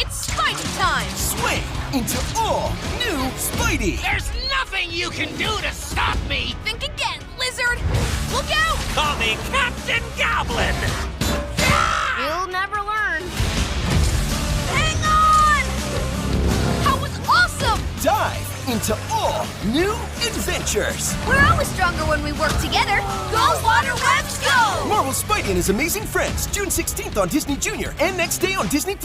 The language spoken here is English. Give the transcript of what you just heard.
It's Spidey time! Swing into all new Spidey! There's nothing you can do to stop me! Think again, lizard! Look out! Call me Captain Goblin! You'll never learn. Hang on! That was awesome! Dive into all new adventures! We're always stronger when we work together. Go, Water Webs, go! Marvel's Spidey and His Amazing Friends, June 16th on Disney Junior and next day on Disney+.